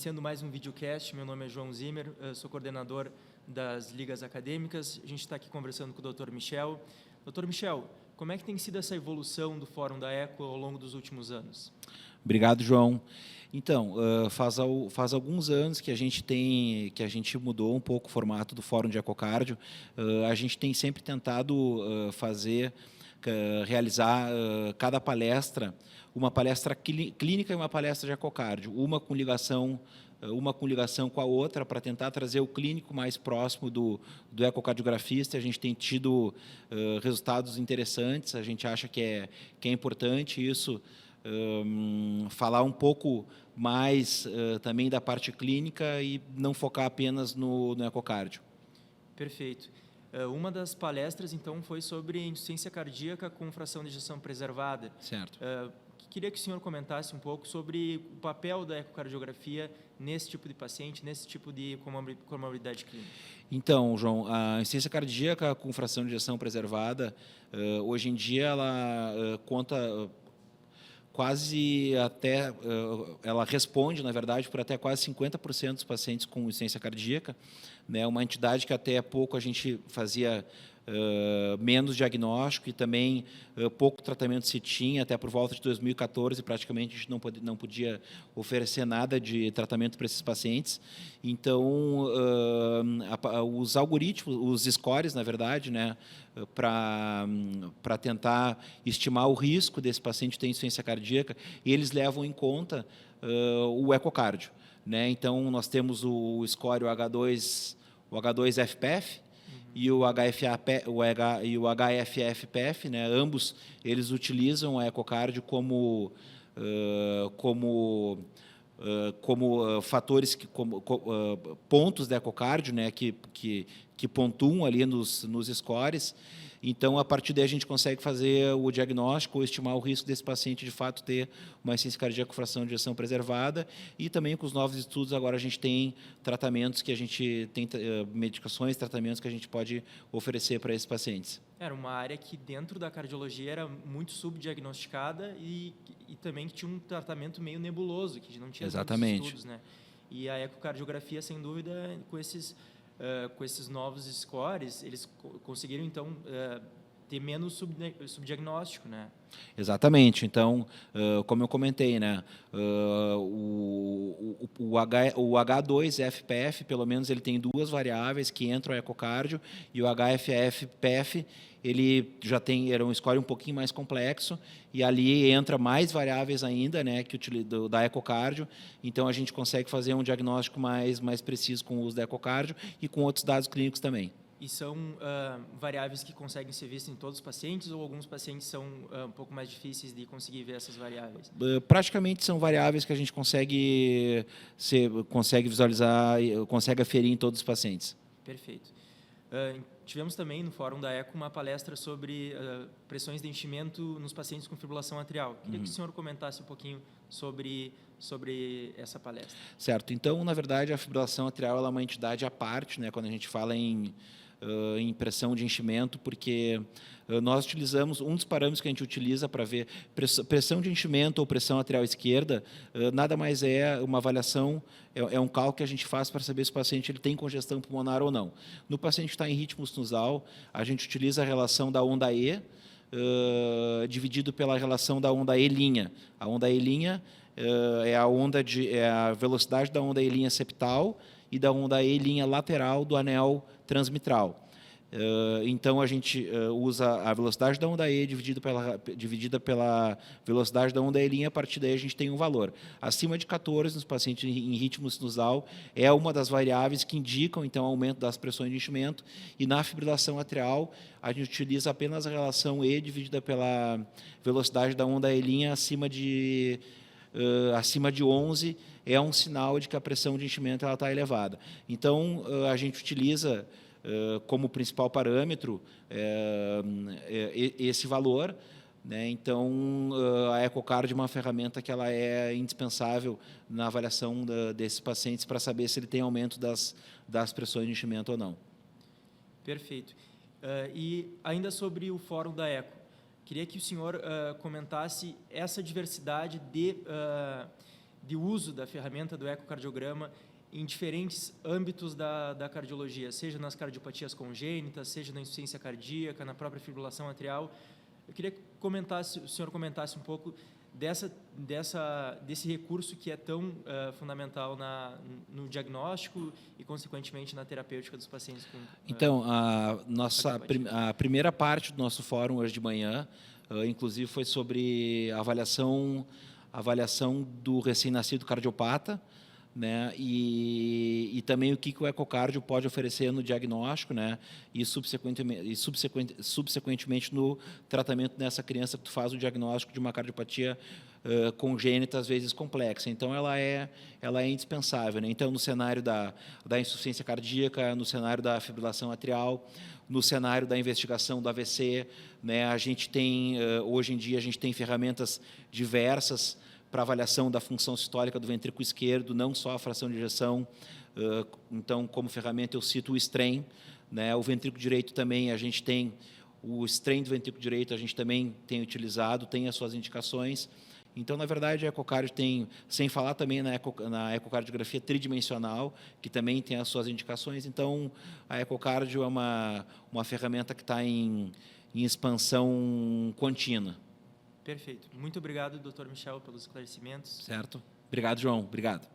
iniciando mais um videocast. Meu nome é João Zimmer, sou coordenador das ligas acadêmicas. A gente está aqui conversando com o Dr. Michel. Dr. Michel, como é que tem sido essa evolução do Fórum da ECO ao longo dos últimos anos? Obrigado, João. Então, faz alguns anos que a gente mudou um pouco o formato do Fórum de Ecocardio. A gente tem sempre tentado realizar cada palestra, uma palestra clínica e uma palestra de ecocardio, uma com ligação com a outra, para tentar trazer o clínico mais próximo do ecocardiografista. A gente tem tido resultados interessantes, a gente acha que é importante isso, falar um pouco mais também da parte clínica e não focar apenas no ecocardio. Perfeito. Uma das palestras, então, foi sobre insuficiência cardíaca com fração de ejeção preservada. Certo. Queria que o senhor comentasse um pouco sobre o papel da ecocardiografia nesse tipo de paciente, nesse tipo de comorbidade clínica. Então, João, a insuficiência cardíaca com fração de ejeção preservada, hoje em dia, ela conta quase até, ela responde, na verdade, por até quase 50% dos pacientes com insuficiência cardíaca, né? Uma entidade que até há pouco a gente fazia menos diagnóstico e também pouco tratamento se tinha, até por volta de 2014, praticamente a gente não podia oferecer nada de tratamento para esses pacientes. Então, os algoritmos, os scores, na verdade, né, para tentar estimar o risco desse paciente ter insuficiência cardíaca, eles levam em conta o ecocardio, né? Então, nós temos o score, o H2-FPF, e o HFF-PF, né? Ambos eles utilizam a ecocardio como fatores, pontos da ecocardio, né? que pontuam ali nos scores. Então, a partir daí, a gente consegue fazer o diagnóstico ou estimar o risco desse paciente, de fato, ter uma insuficiência cardíaca com fração de ejeção preservada. E também, com os novos estudos, agora a gente tem tratamentos que a gente tem, medicações, tratamentos que a gente pode oferecer para esses pacientes. Era uma área que, dentro da cardiologia, era muito subdiagnosticada e também que tinha um tratamento meio nebuloso, que não tinha tantos estudos, né? E a ecocardiografia, sem dúvida, com esses novos scores, eles conseguiram, então, ter menos subdiagnóstico, né? Exatamente. Então, como eu comentei, né, o H2-FPF, pelo menos, ele tem duas variáveis que entram no ecocardio, e o HFF-PF, ele já era um score um pouquinho mais complexo, e ali entra mais variáveis ainda, né, da ecocardio. Então, a gente consegue fazer um diagnóstico mais preciso com o uso da ecocardio e com outros dados clínicos também. E são variáveis que conseguem ser vistas em todos os pacientes, ou alguns pacientes são um pouco mais difíceis de conseguir ver essas variáveis? Praticamente são variáveis que a gente consegue visualizar, consegue aferir em todos os pacientes. Perfeito. Tivemos também no Fórum da ECO uma palestra sobre pressões de enchimento nos pacientes com fibrilação atrial. Queria que o senhor comentasse um pouquinho sobre essa palestra. Certo. Então, na verdade, a fibrilação atrial ela é uma entidade à parte, né, quando a gente fala em pressão de enchimento, porque nós utilizamos, um dos parâmetros que a gente utiliza para ver pressão de enchimento ou pressão atrial esquerda, nada mais é uma avaliação, é um cálculo que a gente faz para saber se o paciente ele tem congestão pulmonar ou não. No paciente que está em ritmo sinusal, a gente utiliza a relação da onda E, dividido pela relação da onda E'. A onda E' é a velocidade da onda E' septal e da onda E' lateral do anel transmitral. Então, a gente usa a velocidade da onda E dividida pela velocidade da onda E', a partir daí a gente tem um valor. Acima de 14, nos pacientes em ritmo sinusal, é uma das variáveis que indicam, então, aumento das pressões de enchimento, e na fibrilação atrial, a gente utiliza apenas a relação E dividida pela velocidade da onda E' acima de 11, é um sinal de que a pressão de enchimento está elevada. Então, a gente utiliza como principal parâmetro esse valor, né? Então, a ecocardio é uma ferramenta que ela é indispensável na avaliação desses pacientes para saber se ele tem aumento das pressões de enchimento ou não. Perfeito. E ainda sobre o Fórum da ECO, queria que o senhor comentasse essa diversidade de uso da ferramenta do ecocardiograma em diferentes âmbitos da cardiologia, seja nas cardiopatias congênitas, seja na insuficiência cardíaca, na própria fibrilação atrial. Eu queria que o senhor comentasse um pouco desse recurso que é tão fundamental no diagnóstico e, consequentemente, na terapêutica dos pacientes com Então, a primeira parte do nosso fórum hoje de manhã, inclusive, foi sobre a avaliação do recém-nascido cardiopata, né, e também o que o ecocardio pode oferecer no diagnóstico, né, e subsequentemente no tratamento dessa criança que tu faz o diagnóstico de uma cardiopatia congênita, às vezes complexa. Então, ela é indispensável, né? Então, no cenário da insuficiência cardíaca, no cenário da fibrilação atrial, no cenário da investigação do AVC, né, a gente tem, hoje em dia, a gente tem ferramentas diversas para avaliação da função sistólica do ventrículo esquerdo, não só a fração de ejeção. Então, como ferramenta, eu cito o strain, né? O ventrículo direito também, a gente tem o strain do ventrículo direito, a gente também tem utilizado, tem as suas indicações. Então, na verdade, a ecocardio tem, sem falar também na ecocardiografia tridimensional, que também tem as suas indicações. Então, a ecocardio é uma ferramenta que está em expansão contínua. Perfeito. Muito obrigado, Dr. Michel, pelos esclarecimentos. Certo. Obrigado, João. Obrigado.